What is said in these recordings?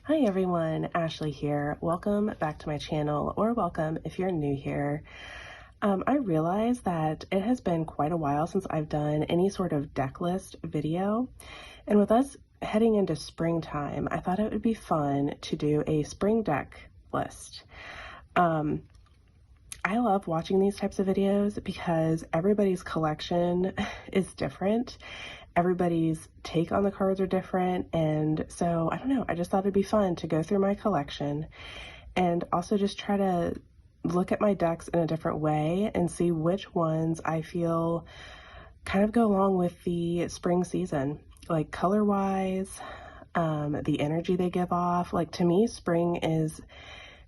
Hi everyone, Ashley here. Welcome back to my channel, or welcome if you're new here. I realize that it has been quite a while since I've done any sort of deck list video, and with us heading into springtime, I thought it would be fun to do a spring deck list. I love watching these types of videos because everybody's collection is different. Everybody's take on the cards are different, and so I don't know, I just thought it'd be fun to go through my collection and also just try to look at my decks in a different way and see which ones I feel kind of go along with the spring season, like color wise, the energy they give off. Like, to me, spring is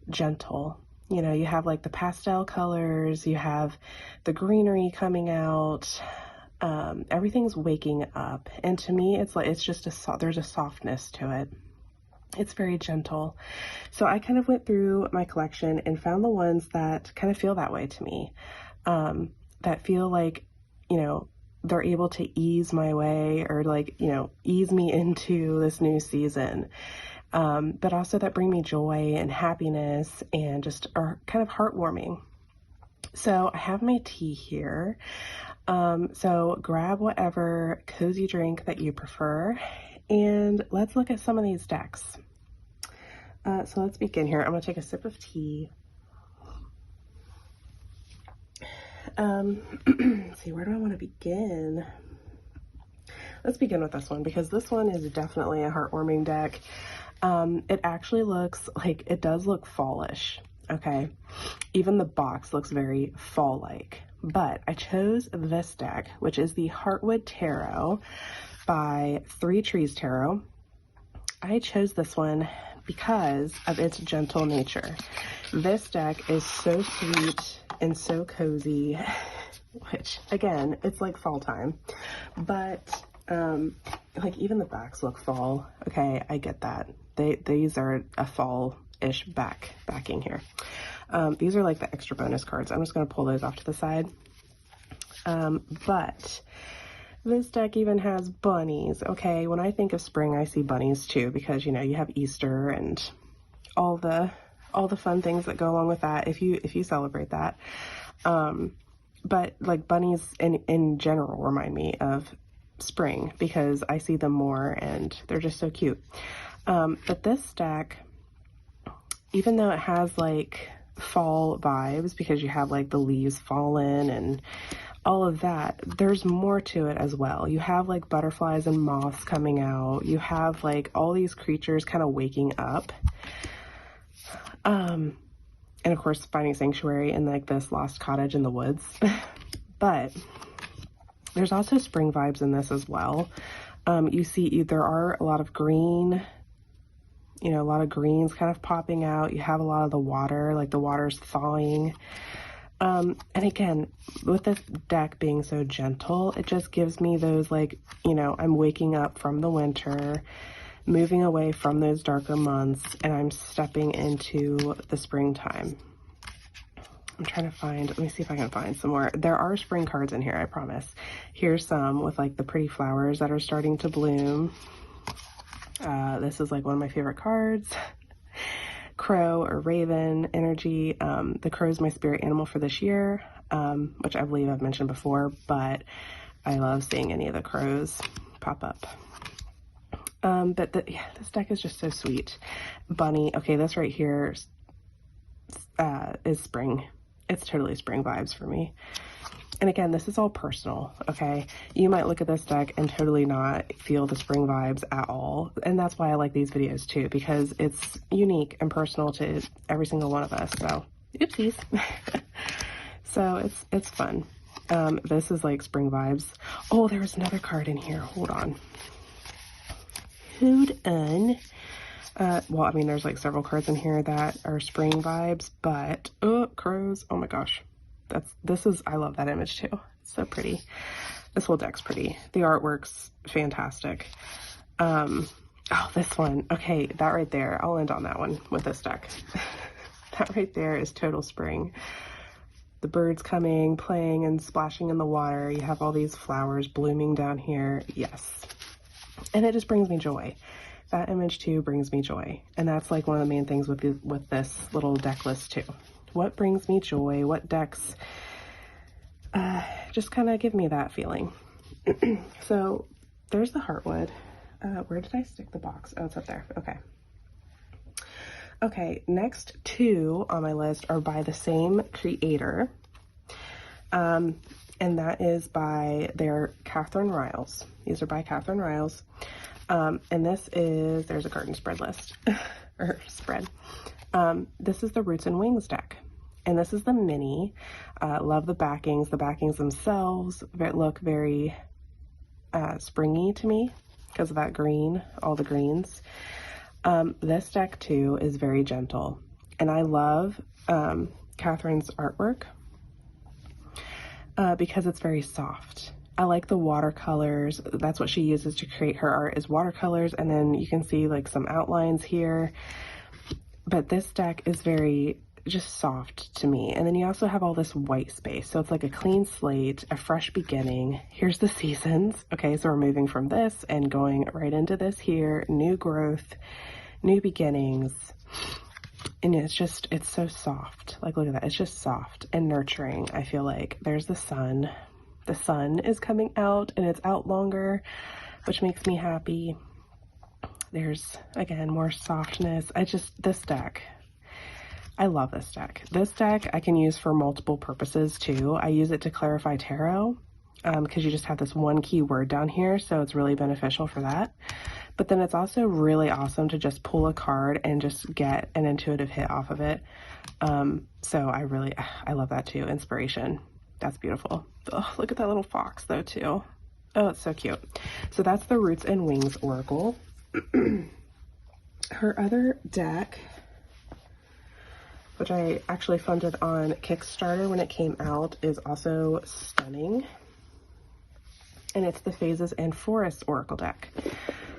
gentle. You know, you have like the pastel colors, you have the greenery coming out, everything's waking up, and to me it's like it's just there's a softness to it. It's very gentle. So I kind of went through my collection and found the ones that kind of feel that way to me, that feel like, you know, they're able to ease my way, or like, you know, ease me into this new season, but also that bring me joy and happiness and just are kind of heartwarming. So I have my tea here. So grab whatever cozy drink that you prefer, and let's look at some of these decks. So let's begin here. I'm going to take a sip of tea. Let's see, where do I want to begin? Let's begin with this one, because this one is definitely a heartwarming deck. It actually looks like, it does look fallish, okay? Even the box looks very fall-like. But I chose this deck, which is the Heartwood Tarot by Three Trees Tarot. I chose this one because of its gentle nature. This deck is so sweet and so cozy, which again, it's like fall time, but like even the backs look fall. Okay, I get that. These are a fall-ish backing here. These are like the extra bonus cards. I'm just going to pull those off to the side. But this deck even has bunnies. Okay, when I think of spring, I see bunnies too, because, you know, you have Easter and all the fun things that go along with that, if you celebrate that. But like bunnies in general remind me of spring because I see them more and they're just so cute. But this deck, even though it has like fall vibes because you have like the leaves fallen and all of that, there's more to it as well. You have like butterflies and moths coming out. You have like all these creatures kind of waking up. And of course finding sanctuary in like this lost cottage in the woods. But there's also spring vibes in this as well. You see there are a lot of green, you know, a lot of greens kind of popping out. You have a lot of the water, like the water's thawing. And again, with this deck being so gentle, it just gives me those, like, you know, I'm waking up from the winter, moving away from those darker months, and I'm stepping into the springtime. I'm trying to find, let me see if I can find some more. There are spring cards in here, I promise. Here's some with like the pretty flowers that are starting to bloom. This is like one of my favorite cards. Crow or raven energy. The crow is my spirit animal for this year, which I believe I've mentioned before, but I love seeing any of the crows pop up. But yeah, this deck is just so sweet. Bunny. Okay, this right here is spring. It's totally spring vibes for me. And again, this is all personal, okay? You might look at this deck and totally not feel the spring vibes at all. And that's why I like these videos too, because it's unique and personal to every single one of us. So, oopsies. So it's fun. This is like spring vibes. Oh, there's another card in here. Hold on. Hold on. Well, I mean, there's like several cards in here that are spring vibes, but, crows. Oh my gosh. I love that image too. It's so pretty. This whole deck's pretty. The artwork's fantastic. Oh, this one. Okay, that right there. I'll end on that one with this deck. That right there is total spring. The birds coming, playing, and splashing in the water. You have all these flowers blooming down here. Yes. And it just brings me joy. that image too brings me joy. And that's like one of the main things with this little deck list too. What brings me joy? What decks just kind of give me that feeling? So there's the Heartwood. Where did I stick the box? Oh, it's up there. Okay. Okay, next two on my list are by the same creator. And that is by Catherine Riles. These are by Catherine Riles. And this is, there's a garden spread list, or spread. This is the Roots and Wings deck. And this is the mini. Love the backings. The backings themselves look very springy to me because of that green, all the greens. This deck too is very gentle. And I love Catherine's artwork because it's very soft. I like the watercolors. That's what she uses to create her art, is watercolors, and then you can see like some outlines here. But this deck is very just soft to me. And then you also have all this white space. So it's like a clean slate, a fresh beginning. Here's the seasons. Okay, so we're moving from this and going right into this here. New growth, new beginnings. And it's so soft. Like, look at that. It's just soft and nurturing. I feel like there's the sun. The sun is coming out and it's out longer, which makes me happy. There's, again, more softness. This deck, I love this deck. This deck I can use for multiple purposes too. I use it to clarify tarot because you just have this one key word down here, so it's really beneficial for that. But then it's also really awesome to just pull a card and just get an intuitive hit off of it. So I love that too. Inspiration. That's beautiful. Oh, look at that little fox though too. Oh, it's so cute. So that's the Roots and Wings Oracle. Her other deck, which I actually funded on Kickstarter when it came out, is also stunning. And it's the Phases and Forests Oracle deck.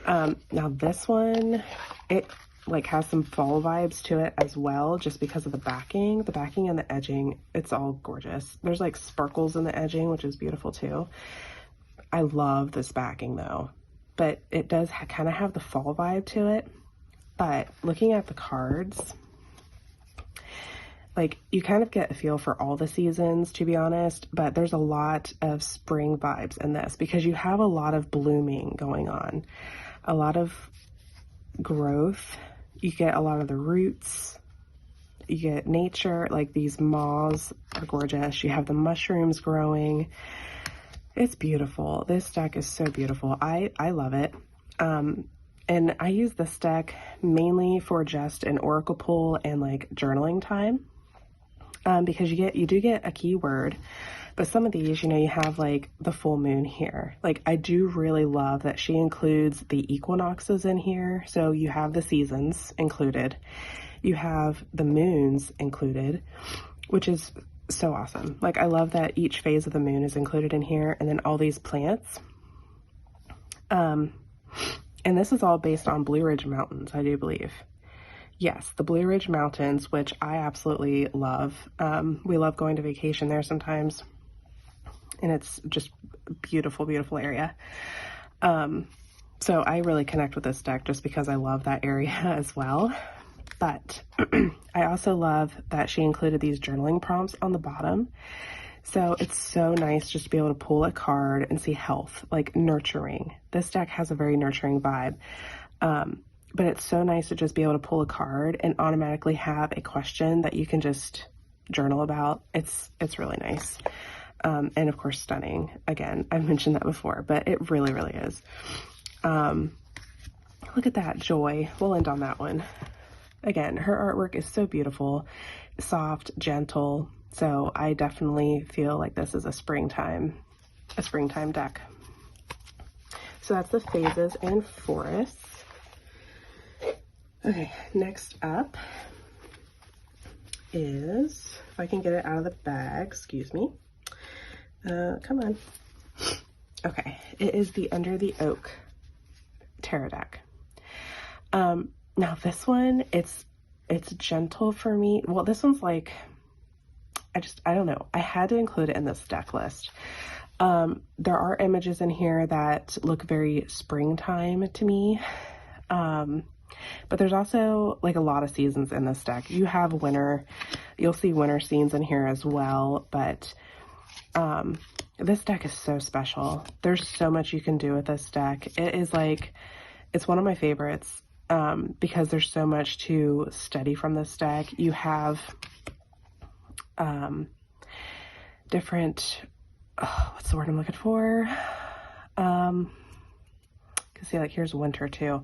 Now this one, it like has some fall vibes to it as well, just because of the backing and the edging. It's all gorgeous. There's like sparkles in the edging, which is beautiful too. I love this backing though, but it does kind of have the fall vibe to it. But looking at the cards, like you kind of get a feel for all the seasons, to be honest, but there's a lot of spring vibes in this because you have a lot of blooming going on, a lot of growth. You get a lot of the roots, you get nature, like these moths are gorgeous. You have the mushrooms growing. It's beautiful. This deck is so beautiful. I love it. And I use this deck mainly for just an oracle pull and like journaling time. Because you do get a keyword, but some of these, you have like the full moon here. Like I do really love that she includes the equinoxes in here. So you have the seasons included, you have the moons included, which is so awesome. Like I love that each phase of the moon is included in here, and then all these plants. And this is all based on Blue Ridge Mountains, I do believe. Yes, the Blue Ridge Mountains, which I absolutely love. We love going to vacation there sometimes, and it's just beautiful, beautiful area. So I really connect with this deck just because I love that area as well. But I also love that she included these journaling prompts on the bottom. So it's so nice just to be able to pull a card and see health, like nurturing. This deck has a very nurturing vibe. But it's so nice to just be able to pull a card and automatically have a question that you can just journal about. It's really nice. And of course, stunning. Again, I've mentioned that before, but it really, really is. Look at that, Joy. We'll end on that one. Again, her artwork is so beautiful, soft, gentle. So I definitely feel like this is a springtime deck. So that's the Phases and Forests. Okay, next up is, if I can get it out of the bag, excuse me. Come on. Okay, it is the Under the Oak tarot deck. Now this one, it's gentle for me. Well, this one's like, I don't know. I had to include it in this deck list. There are images in here that look very springtime to me. But there's also like a lot of seasons in this deck. You have winter, you'll see winter scenes in here as well, but this deck is so special. There's so much you can do with this deck. It is like, it's one of my favorites because there's so much to study from this deck. You have different, what's the word I'm looking for? See, like here's winter too.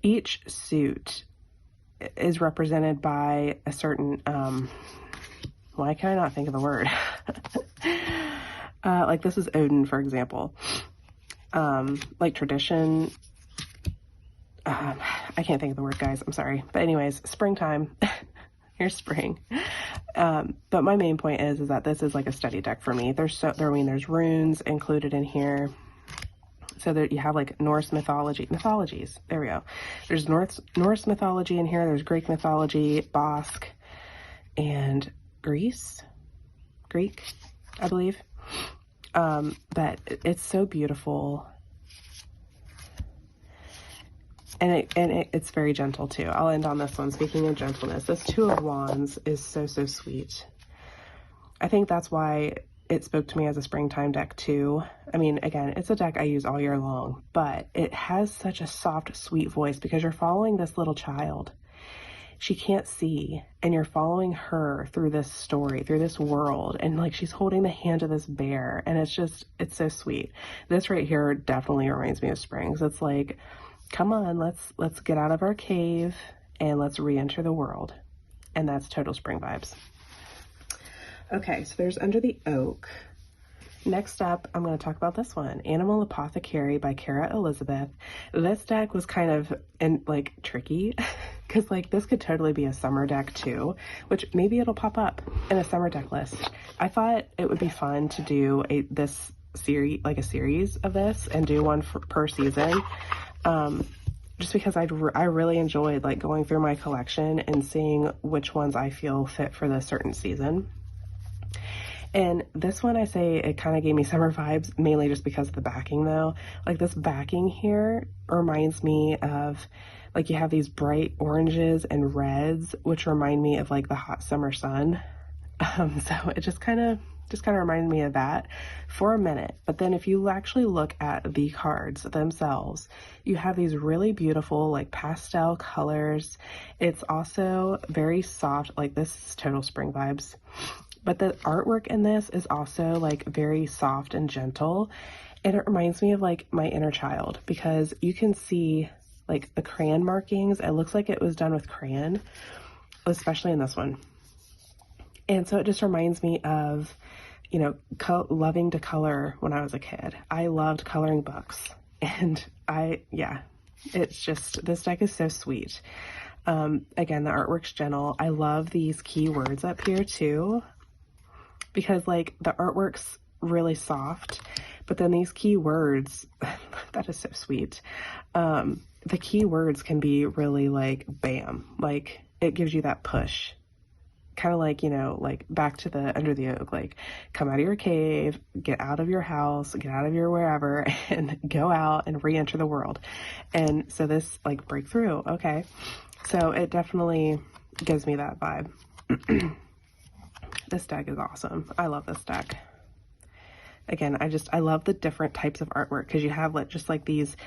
Each suit is represented by a certain, why can I not think of the word? Like this is Odin, for example. Like tradition, I can't think of the word, guys, I'm sorry. But anyways, springtime, here's spring. But my main point is that this is like a study deck for me. There's there's runes included in here. So that you have like Norse mythologies. There we go. There's Norse mythology in here. There's Greek mythology, Basque, and Greek, I believe. But it's so beautiful. And it's very gentle too. I'll end on this one. Speaking of gentleness, this Two of Wands is so, so sweet. I think that's why it spoke to me as a springtime deck too. I mean, again, it's a deck I use all year long, but it has such a soft, sweet voice because you're following this little child. She can't see, and you're following her through this story, through this world, and like she's holding the hand of this bear, and it's so sweet. This right here definitely reminds me of spring. So it's like, come on, let's get out of our cave and let's re-enter the world. And that's total spring vibes. Okay, so there's Under the Oak. Next up, I'm going to talk about this one, Animal Apothecary by Kara Elizabeth. This deck was kind of tricky because like this could totally be a summer deck too, which maybe it'll pop up in a summer deck list. I thought it would be fun to do a series of this and do one per season. Just because I really enjoyed like going through my collection and seeing which ones I feel fit for this certain season. And this one, I say it kind of gave me summer vibes, mainly just because of the backing though. Like this backing here reminds me of, like you have these bright oranges and reds, which remind me of like the hot summer sun. So it just kind of reminded me of that for a minute. But then if you actually look at the cards themselves, you have these really beautiful like pastel colors. It's also very soft, like this is total spring vibes. But the artwork in this is also like very soft and gentle. And it reminds me of like my inner child because you can see like the crayon markings. It looks like it was done with crayon, especially in this one. And so it just reminds me of, you know, loving to color when I was a kid. I loved coloring books. And it's just, this deck is so sweet. Again, the artwork's gentle. I love these keywords up here too, because like the artwork's really soft, but then these keywords, that is so sweet. The keywords can be really like bam, like it gives you that push, kind of like, you know, like back to the Under the Oak, like come out of your cave, get out of your house, get out of your wherever, and go out and re-enter the world. And so this like breakthrough, okay, so it definitely gives me that vibe. This deck is awesome. I love this deck. Again, I love the different types of artwork because you have like just like these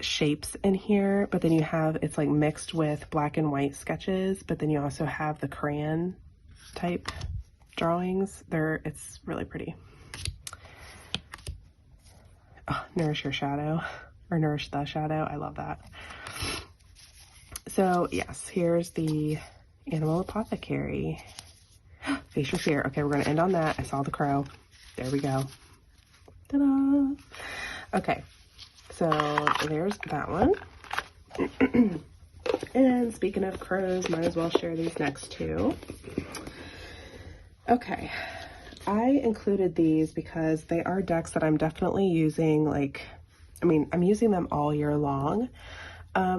shapes in here, but then you have, it's like mixed with black and white sketches, but then you also have the crayon type drawings. It's really pretty. Oh, Nourish Your Shadow, or Nourish the Shadow. I love that. So yes, here's the Animal Apothecary. Face Your Fear. Okay, we're going to end on that. I saw the crow. There we go. Ta-da! Okay, so there's that one. And speaking of crows, might as well share these next two. Okay, I included these because they are decks that I'm definitely using, like, I mean, I'm using them all year long.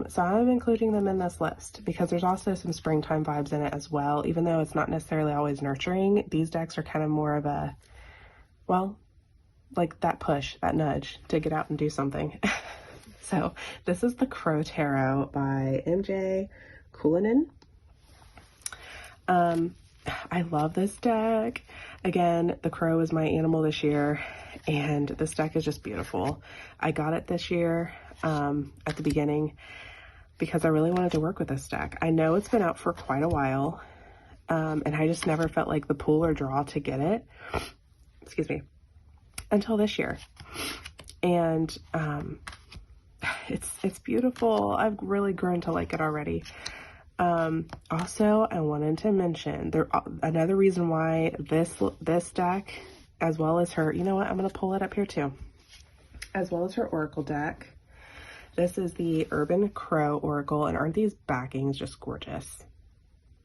So I'm including them in this list because there's also some springtime vibes in it as well. Even though it's not necessarily always nurturing, these decks are kind of more of a, well, like that push, that nudge to get out and do something. So this is the Crow Tarot by MJ Cullinan. I love this deck. Again, the crow is my animal this year, and this deck is just beautiful. I got it this year at the beginning because I really wanted to work with this deck. I know it's been out for quite a while, and I just never felt like the pull or draw to get it, excuse me, until this year. And it's beautiful. I've really grown to like it already. Also, I wanted to mention another reason why this deck, as well as her, you know what, I'm going to pull it up here too, as well as her Oracle deck. This is the Urban Crow Oracle, and aren't these backings just gorgeous?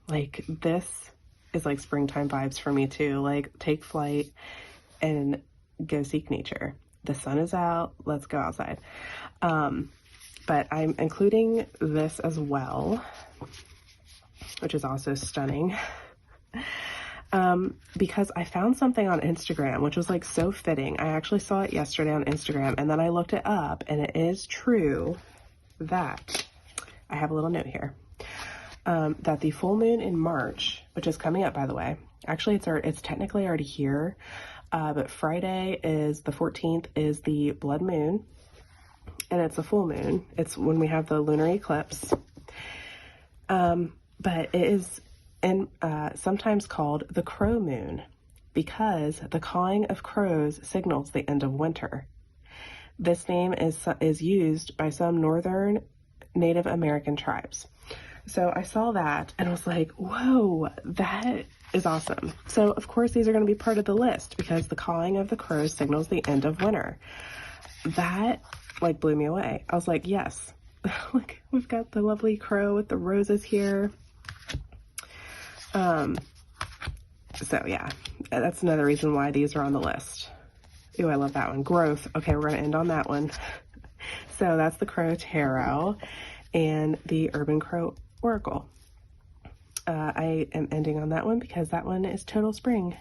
Like, this is like springtime vibes for me too. Like, take flight and go seek nature. The sun is out, let's go outside. But I'm including this as well, which is also stunning, because I found something on Instagram, which was like so fitting. I actually saw it yesterday on Instagram, and then I looked it up, and it is true that, I have a little note here, that the full moon in March, which is coming up, by the way, actually it's technically already here, but Friday is the 14th, is the blood moon. And it's a full moon. It's when we have the lunar eclipse. But it is sometimes called the crow moon because the cawing of crows signals the end of winter. This name is used by some northern Native American tribes. So I saw that and I was like, whoa, that is awesome. So of course these are going to be part of the list because the cawing of the crows signals the end of winter. That like blew me away. I was like, yes. Look, we've got the lovely crow with the roses here. So yeah, that's another reason why these are on the list. Ooh, I love that one. Growth. Okay, we're gonna end on that one. So that's the Crow Tarot and the Urban Crow Oracle. I am ending on that one because that one is total spring.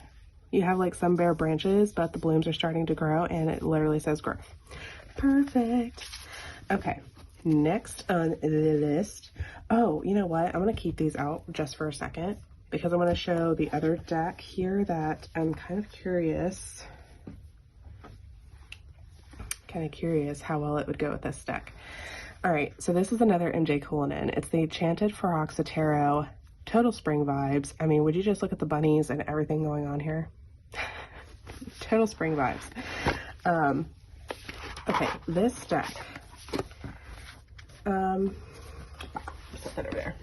You have like some bare branches, but the blooms are starting to grow, and it literally says growth. Perfect. Okay, next on the list. Oh, you know what? I'm going to keep these out just for a second because I want to show the other deck here that I'm kind of curious how well it would go with this deck. All right, so this is another MJ Cullinan. It's the Enchanted Forhaxa Tarot, total spring vibes. I mean, would you just look at the bunnies and everything going on here? Total spring vibes. Okay, this deck, put that over there.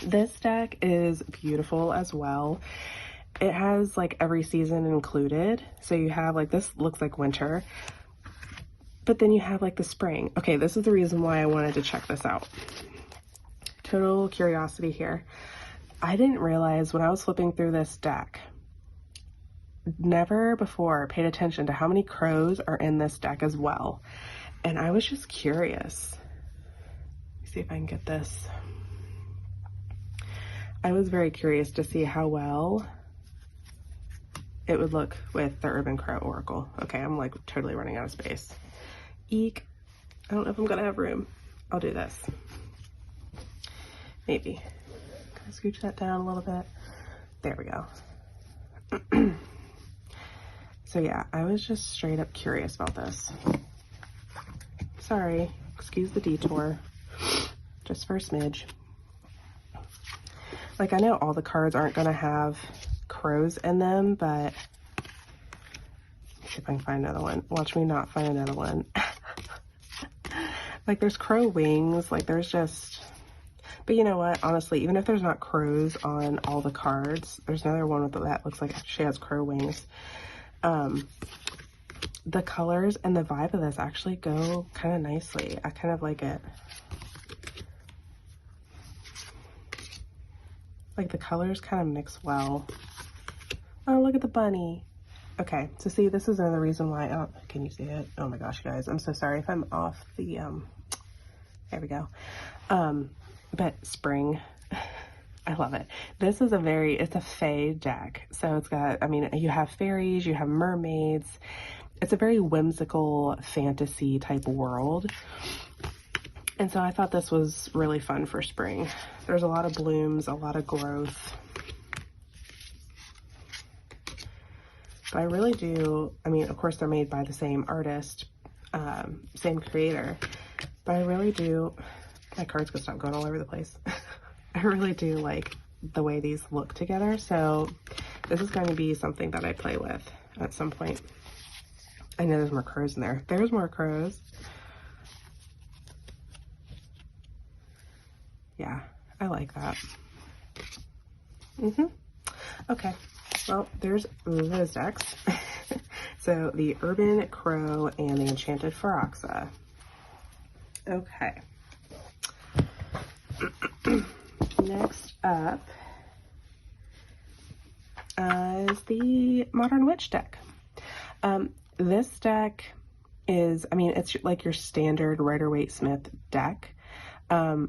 This deck is beautiful as well. It has like every season included. So you have like, this looks like winter, but then you have like the spring. Okay, this is the reason why I wanted to check this out. Total curiosity here. I didn't realize when I was flipping through this deck, never before paid attention to how many crows are in this deck as well. And I was just curious. Let me see if I can get this. I was very curious to see how well it would look with the Urban Crow Oracle. Okay, I'm like totally running out of space. Eek. I don't know if I'm gonna have room. I'll do this. Maybe. Can I scooch that down a little bit? There we go. So yeah, I was just straight up curious about this. Sorry, excuse the detour, just for a smidge. Like, I know all the cards aren't gonna have crows in them, but let's see if I can find another one. Watch me not find another one. Like, there's crow wings, like there's just, but you know what, honestly, even if there's not crows on all the cards, there's another one with that looks like she has crow wings. The colors and the vibe of this actually go kind of nicely. I kind of like it. Like, the colors kind of mix well. Oh, look at the bunny. Okay, so see, this is another reason why, oh, can you see it? Oh my gosh, guys, I'm so sorry if I'm off the, there we go. But spring, I love it. This is it's a fae deck. So it's got, I mean, you have fairies, you have mermaids, it's a very whimsical fantasy type world. And so I thought this was really fun for spring. There's a lot of blooms, a lot of growth. But I really do, I mean, of course they're made by the same artist, same creator, but I really do, my cards could stop going all over the place. I really do like the way these look together. So this is going to be something that I play with at some point. I know there's more crows in there. There's more crows. Yeah, I like that. Okay, well, there's those decks. So the Urban Crow and the Enchanted Forhaxa. Okay. Next up is the Modern Witch deck. This deck is, I mean, it's like your standard Rider-Waite-Smith deck.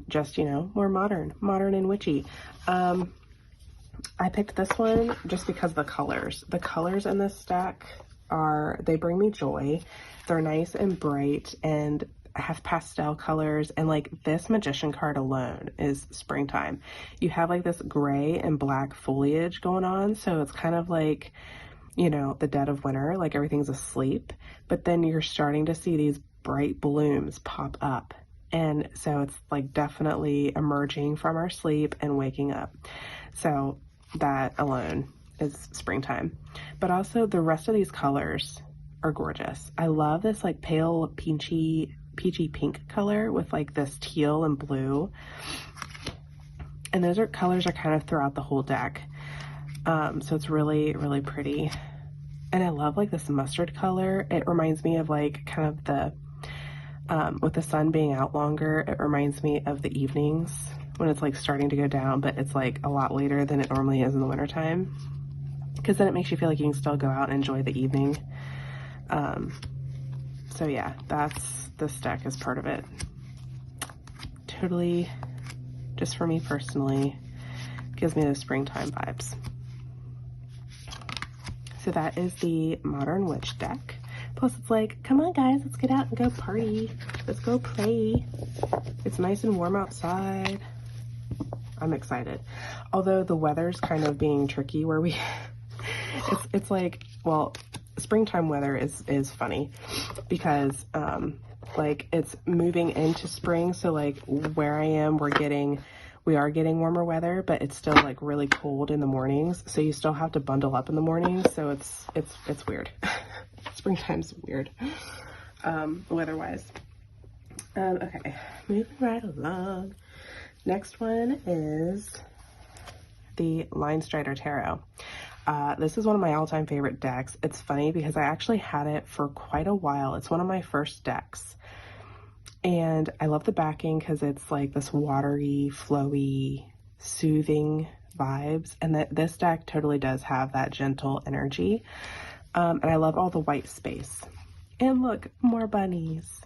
Just, you know, more modern and witchy. I picked this one just because of the colors. The colors in this deck they bring me joy. They're nice and bright and have pastel colors, and like this Magician card alone is springtime. You have like this gray and black foliage going on, so it's kind of like, you know, the dead of winter, like everything's asleep, but then you're starting to see these bright blooms pop up. And so it's like definitely emerging from our sleep and waking up. So that alone is springtime. But also the rest of these colors are gorgeous. I love this like pale peachy pink color with like this teal and blue. And those colors are kind of throughout the whole deck. So it's really, really pretty. And I love like this mustard color. It reminds me of like kind of the with the sun being out longer, it reminds me of the evenings when it's like starting to go down, but it's like a lot later than it normally is in the wintertime, because then it makes you feel like you can still go out and enjoy the evening. So yeah, this deck is part of it. Totally, just for me personally, gives me those springtime vibes. So that is the Modern Witch deck. Plus it's like, come on guys, let's get out and go party. Let's go play. It's nice and warm outside. I'm excited. Although the weather's kind of being tricky where we, it's like, well, springtime weather is funny because like it's moving into spring. So like where I am, we are getting warmer weather, but it's still like really cold in the mornings. So you still have to bundle up in the mornings. So it's weird. Springtime's weird, weather-wise. Okay, moving right along. Next one is the Linestrider Tarot. This is one of my all-time favorite decks. It's funny because I actually had it for quite a while. It's one of my first decks. And I love the backing because it's like this watery, flowy, soothing vibes. And this deck totally does have that gentle energy. And I love all the white space. And look, more bunnies.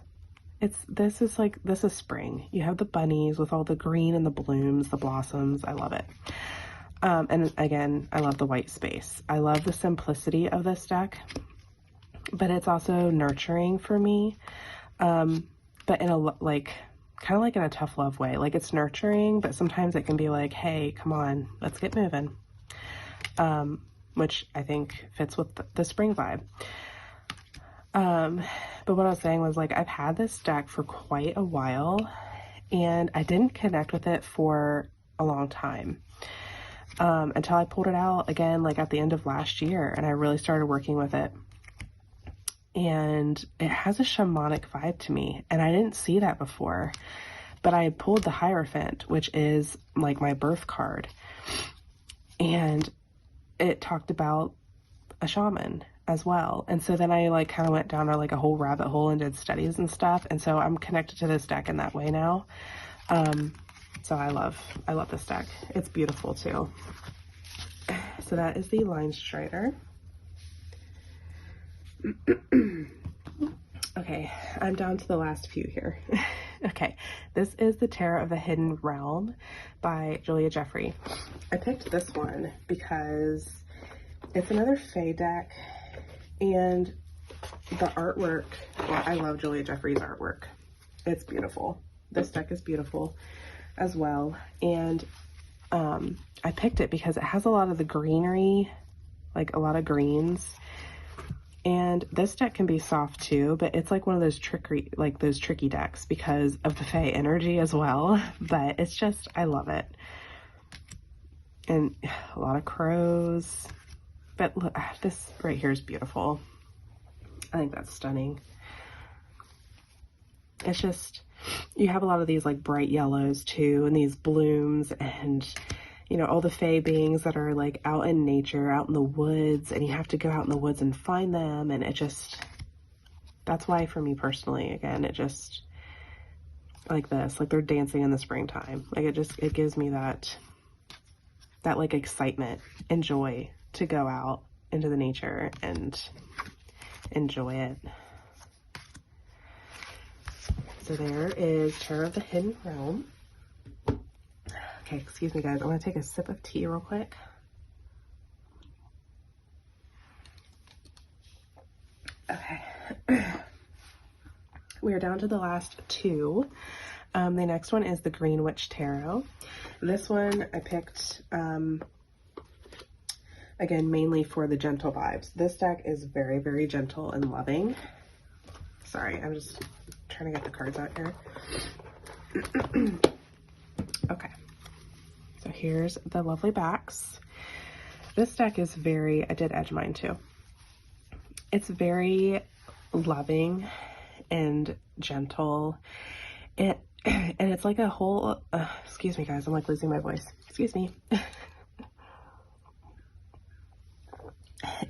This is spring. You have the bunnies with all the green and the blooms, the blossoms. I love it. And again, I love the white space. I love the simplicity of this deck, but it's also nurturing for me. But in a, like, kind of like in a tough love way. Like it's nurturing, but sometimes it can be like, hey, come on, let's get moving. Which I think fits with the spring vibe. But what I was saying was like, I've had this deck for quite a while and I didn't connect with it for a long time. Until I pulled it out again, like at the end of last year, and I really started working with it. And it has a shamanic vibe to me, and I didn't see that before. But I pulled the Hierophant, which is like my birth card, and it talked about a shaman as well. And so then I like kind of went down like a whole rabbit hole and did studies and stuff. And so I'm connected to this deck in that way now. So I love this deck. It's beautiful too. So that is the Linestrider. Okay, I'm down to the last few here. Okay, this is the Tarot of the Hidden Realm by Julia Jeffrey. I picked this one because it's another Fae deck, and the artwork, well, I love Julia Jeffries' artwork. It's beautiful. This deck is beautiful as well. And I picked it because it has a lot of the greenery, like a lot of greens. And this deck can be soft too, but it's like one of those tricky decks because of the Fae energy as well. But it's just, I love it. And a lot of crows. But look, this right here is beautiful. I think that's stunning. It's just, you have a lot of these like bright yellows too, and these blooms, and you know, all the Fae beings that are like out in nature, out in the woods, and you have to go out in the woods and find them. And it just, that's why for me personally, again, it just, like this, like they're dancing in the springtime. Like it gives me that like excitement and joy to go out into the nature and enjoy it. So there is Tarot of the Hidden Realm. Okay, excuse me guys, I want to take a sip of tea real quick. Okay. We are down to the last two. The next one is the Green Witch Tarot. This one I picked, again, mainly for the gentle vibes. This deck is very, very gentle and loving. Sorry, I'm just trying to get the cards out here. Okay. So here's the lovely backs. This deck is very, I did edge mine too. It's very loving and gentle. And it's like a whole, excuse me guys, I'm like losing my voice. Excuse me.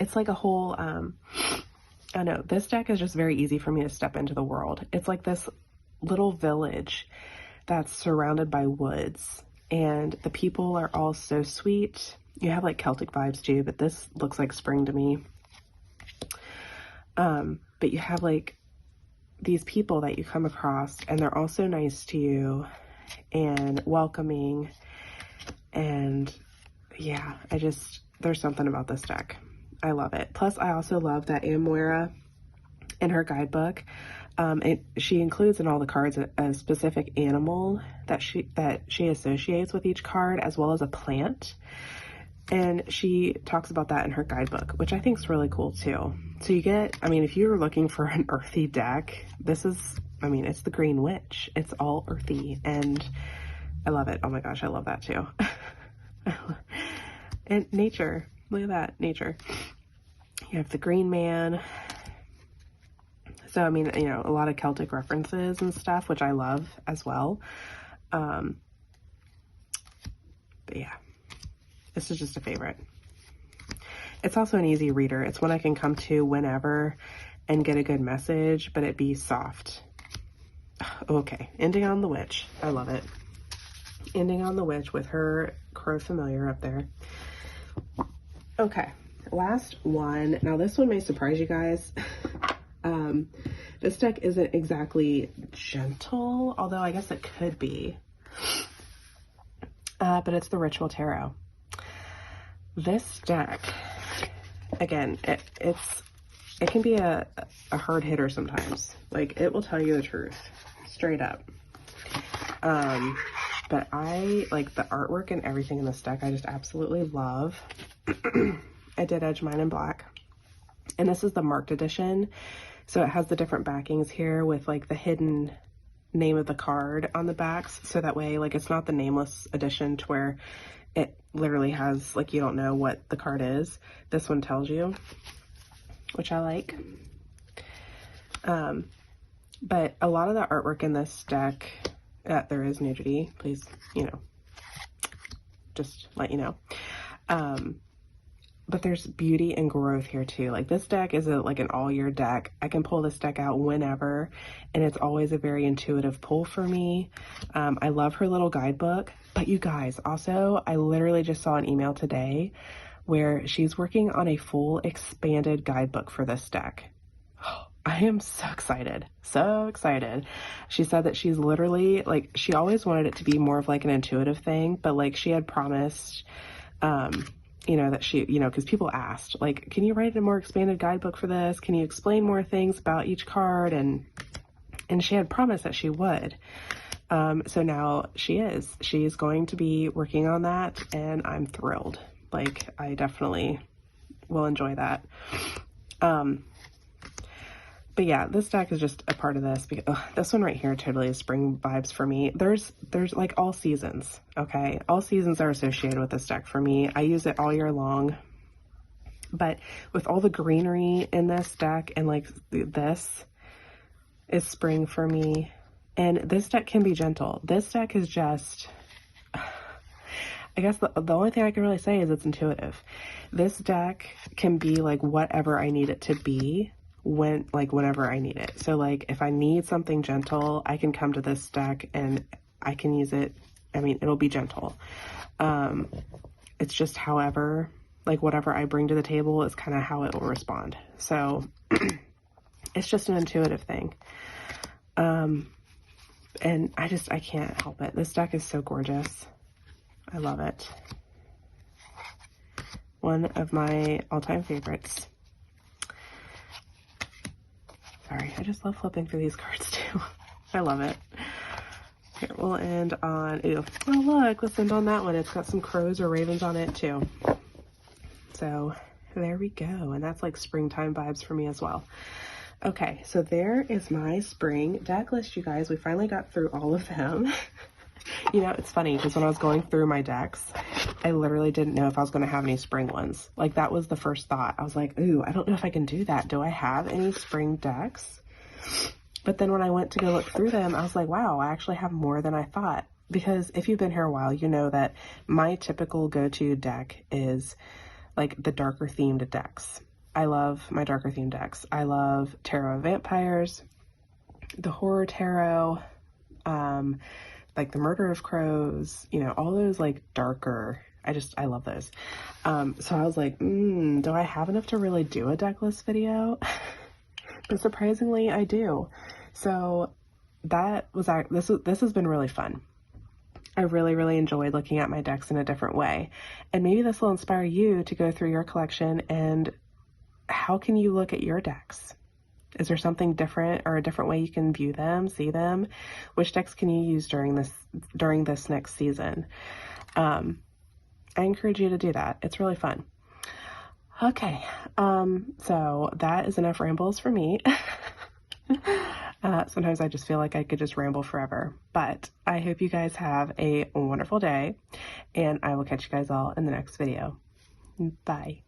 It's like a whole, I don't know, this deck is just very easy for me to step into the world. It's like this little village that's surrounded by woods, and the people are all so sweet. You have like Celtic vibes too, but this looks like spring to me. But you have like these people that you come across, and they're all so nice to you and welcoming. And yeah, there's something about this deck. I love it. Plus, I also love that Moira in her guidebook, she includes in all the cards a specific animal that she associates with each card, as well as a plant. And she talks about that in her guidebook, which I think is really cool too. So you get, I mean, if you're looking for an earthy deck, this is, I mean, it's the Green Witch. It's all earthy, and I love it. Oh my gosh, I love that too. And nature, look at that, nature. You have the Green Man. So, I mean, you know, a lot of Celtic references and stuff, which I love as well. But yeah, this is just a favorite. It's also an easy reader. It's one I can come to whenever and get a good message, but it be soft. Okay, ending on the witch. I love it. Ending on the witch with her crow familiar up there. Okay, last one. Now this one may surprise you guys. This deck isn't exactly gentle, although I guess it could be. But it's the Ritual Tarot. This deck, again, it can be a hard hitter sometimes. Like, it will tell you the truth, straight up. But I like the artwork and everything in this deck. I just absolutely love. I did edge mine in black. And this is the marked edition. So it has the different backings here with like the hidden name of the card on the backs. So that way, like, it's not the nameless edition to where it literally has, like, you don't know what the card is. This one tells you, which I like. But a lot of the artwork in this deck, there is nudity, please, you know, just let you know. But there's beauty and growth here too. Like, this deck is like an all-year deck. I can pull this deck out whenever, and it's always a very intuitive pull for me. I love her little guidebook. But you guys, also, I literally just saw an email today where she's working on a full expanded guidebook for this deck. I am so excited. So excited. She said that she's literally, like, she always wanted it to be more of like an intuitive thing, but like she had promised, you know, that she, you know, because people asked, like, can you write a more expanded guidebook for this? Can you explain more things about each card? And she had promised that she would. So now she's going to be working on that, and I'm thrilled. Like, I definitely will enjoy that. But yeah, this deck is just a part of this. This one right here totally is spring vibes for me. There's like all seasons, okay? All seasons are associated with this deck for me. I use it all year long. But with all the greenery in this deck, and like this is spring for me. And this deck can be gentle. This deck is just, I guess the only thing I can really say is it's intuitive. This deck can be like whatever I need it to be, whenever I need it. So like if I need something gentle, I can come to this deck and I can use it. I mean, it'll be gentle. It's just however, like whatever I bring to the table is kind of how it will respond. So it's just an intuitive thing. And I can't help it. This deck is so gorgeous. I love it. One of my all-time favorites. Sorry, I just love flipping through these cards too. I love it. Here, we'll end on, ew. Oh look, let's end on that one. It's got some crows or ravens on it too. So there we go. And that's like springtime vibes for me as well. Okay, so there is my spring deck list, you guys. We finally got through all of them. You know, it's funny because when I was going through my decks, I literally didn't know if I was going to have any spring ones. Like, that was the first thought. I was like, ooh, I don't know if I can do that. Do I have any spring decks? But then when I went to go look through them, I was like, wow, I actually have more than I thought. Because if you've been here a while, you know that my typical go-to deck is like the darker themed decks. I love my darker themed decks. I love Tarot of Vampires, the Horror Tarot, like the Murder of Crows, you know, all those like darker, I love those. So I was like, do I have enough to really do a deck list video? But surprisingly, I do. So that was, this has been really fun. I really, really enjoyed looking at my decks in a different way. And maybe this will inspire you to go through your collection and how can you look at your decks? Is there something different or a different way you can view them, see them? Which decks can you use during this next season? I encourage you to do that. It's really fun. Okay, so that is enough rambles for me. Sometimes I just feel like I could just ramble forever, but I hope you guys have a wonderful day, and I will catch you guys all in the next video. Bye.